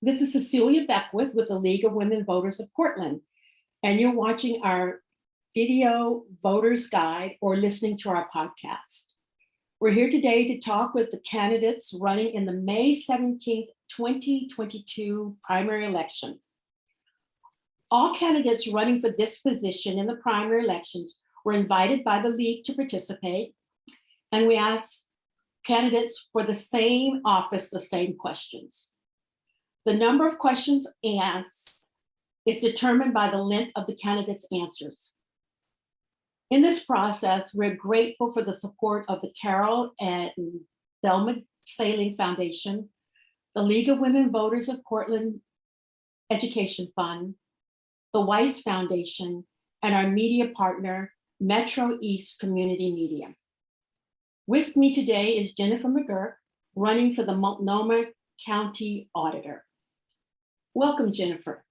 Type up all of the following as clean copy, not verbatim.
This is Cecilia Beckwith with the League of Women Voters of Portland, and you're watching our video voters guide or listening to our podcast. We're here today to talk with the candidates running in the May 17th, 2022 primary election. All candidates running for this position in the primary elections were invited by the League to participate, and we asked candidates for the same office the same questions. The number of questions asked is determined by the length of the candidate's answers. In this process, we're grateful for the support of the Carol and Thelma Sailing Foundation, the League of Women Voters of Portland Education Fund, the Weiss Foundation, and our media partner, Metro East Community Media. With me today is Jennifer McGuirk, running for the Multnomah County Auditor. Welcome, Jennifer.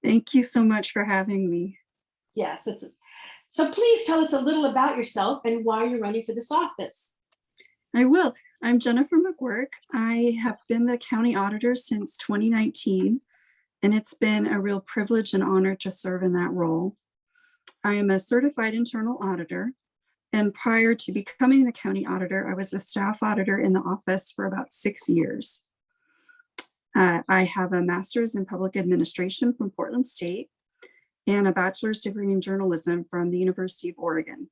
Thank you so much for having me. Yes, so please tell us a little about yourself and why you're running for this office. I will. I'm Jennifer McGuirk. I have been the county auditor since 2019, and it's been a real privilege and honor to serve in that role. I am a certified internal auditor, and prior to becoming the county auditor, I was a staff auditor in the office for about 6 years. I have a master's in public administration from Portland State and a bachelor's degree in journalism from the University of Oregon.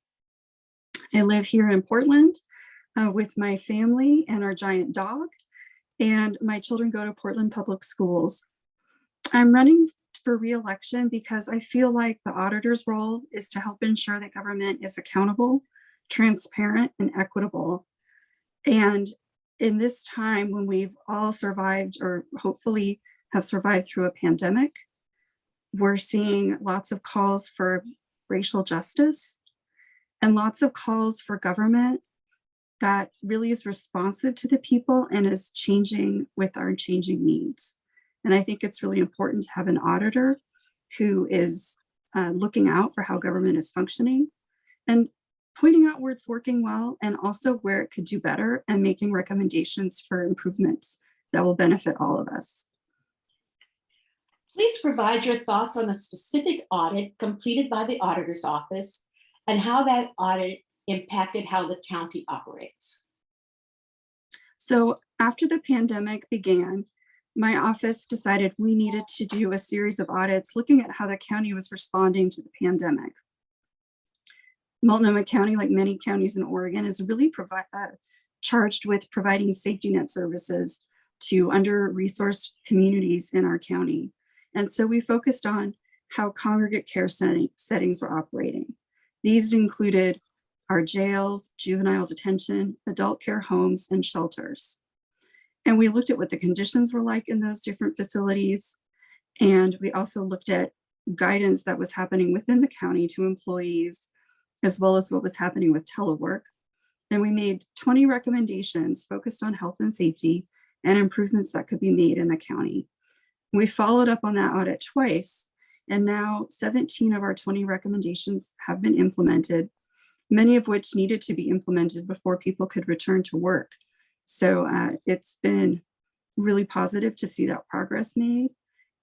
I live here in Portland with my family and our giant dog, and my children go to Portland Public Schools. I'm running for re-election because I feel like the auditor's role is to help ensure that government is accountable, transparent, and equitable. And in this time when we've all survived, or hopefully have survived through a pandemic, we're seeing lots of calls for racial justice and lots of calls for government that really is responsive to the people and is changing with our changing needs. And I think it's really important to have an auditor who is looking out for how government is functioning and pointing out where it's working well and also where it could do better and making recommendations for improvements that will benefit all of us. Please provide your thoughts on a specific audit completed by the auditor's office and how that audit impacted how the county operates. So after the pandemic began, my office decided we needed to do a series of audits looking at how the county was responding to the pandemic. Multnomah County, like many counties in Oregon, is really charged with providing safety net services to under-resourced communities in our county. And so we focused on how congregate care settings were operating. These included our jails, juvenile detention, adult care homes, and shelters. And we looked at what the conditions were like in those different facilities. And we also looked at guidance that was happening within the county to employees, as well as what was happening with telework. And we made 20 recommendations focused on health and safety and improvements that could be made in the county. We followed up on that audit twice, and now 17 of our 20 recommendations have been implemented, many of which needed to be implemented before people could return to work. So it's been really positive to see that progress made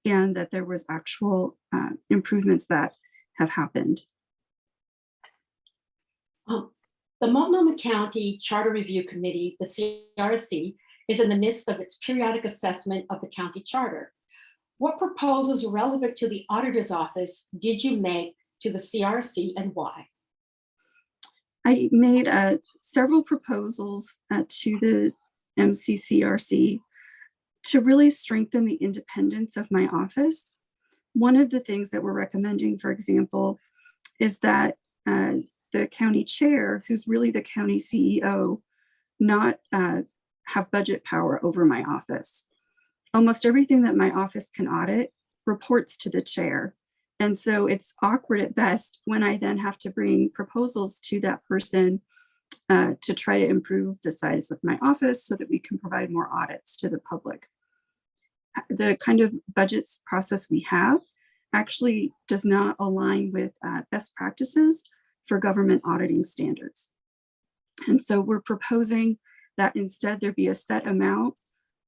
and that there was actual improvements that have happened. The Multnomah County Charter Review Committee, the CRC, is in the midst of its periodic assessment of the county charter. What proposals relevant to the auditor's office did you make to the CRC and why? I made several proposals to the MCCRC to really strengthen the independence of my office. One of the things that we're recommending, for example, is that the county chair, who's really the county CEO, not have budget power over my office. Almost everything that my office can audit reports to the chair. And so it's awkward at best when I then have to bring proposals to that person to try to improve the size of my office so that we can provide more audits to the public. The kind of budgets process we have actually does not align with best practices for government auditing standards. And so we're proposing that instead there be a set amount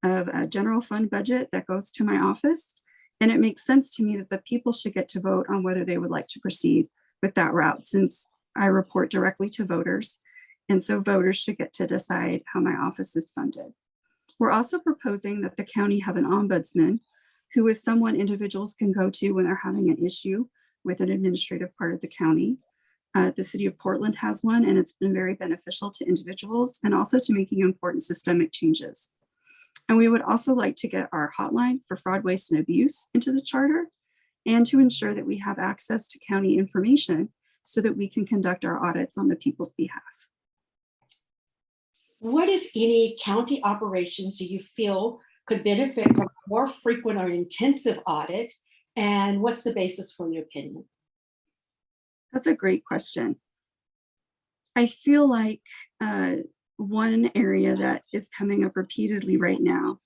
of a general fund budget that goes to my office. And it makes sense to me that the people should get to vote on whether they would like to proceed with that route, since I report directly to voters. And so voters should get to decide how my office is funded. We're also proposing that the county have an ombudsman, who is someone individuals can go to when they're having an issue with an administrative part of the county. The city of Portland has one, and it's been very beneficial to individuals and also to making important systemic changes. And we would also like to get our hotline for fraud, waste, and abuse into the charter, and to ensure that we have access to county information so that we can conduct our audits on the people's behalf. What, if any, county operations do you feel could benefit from a more frequent or intensive audit? And what's the basis for your opinion? That's a great question. I feel like one area that is coming up repeatedly right now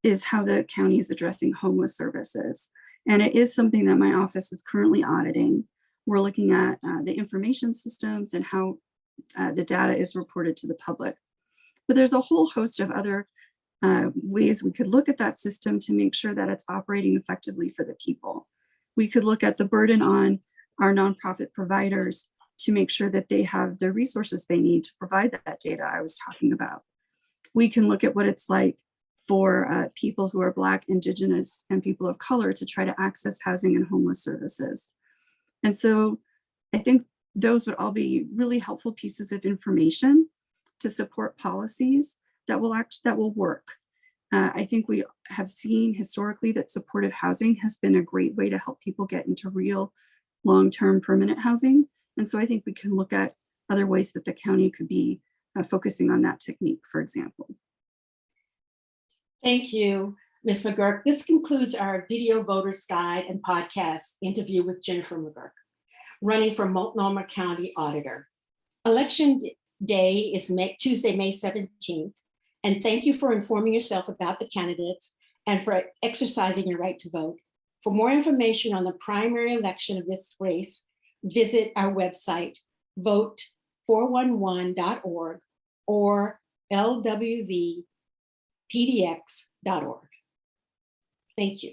is how the county is addressing homeless services. And it is something that my office is currently auditing. We're looking at the information systems and how the data is reported to the public. But there's a whole host of other ways we could look at that system to make sure that it's operating effectively for the people. We could look at the burden on our nonprofit providers to make sure that they have the resources they need to provide that data I was talking about. We can look at what it's like for people who are Black, Indigenous, and people of color to try to access housing and homeless services. And so I think those would all be really helpful pieces of information to support policies that will work. I think we have seen historically that supportive housing has been a great way to help people get into real long-term permanent housing. And so I think we can look at other ways that the county could be focusing on that technique, for example. Thank you, Ms. McGuirk. This concludes our video voters guide and podcast interview with Jennifer McGuirk, running for Multnomah County Auditor. Election day is Tuesday, May 17th. And thank you for informing yourself about the candidates and for exercising your right to vote. For more information on the primary election of this race, visit our website, vote411.org or lwvpdx.org. Thank you.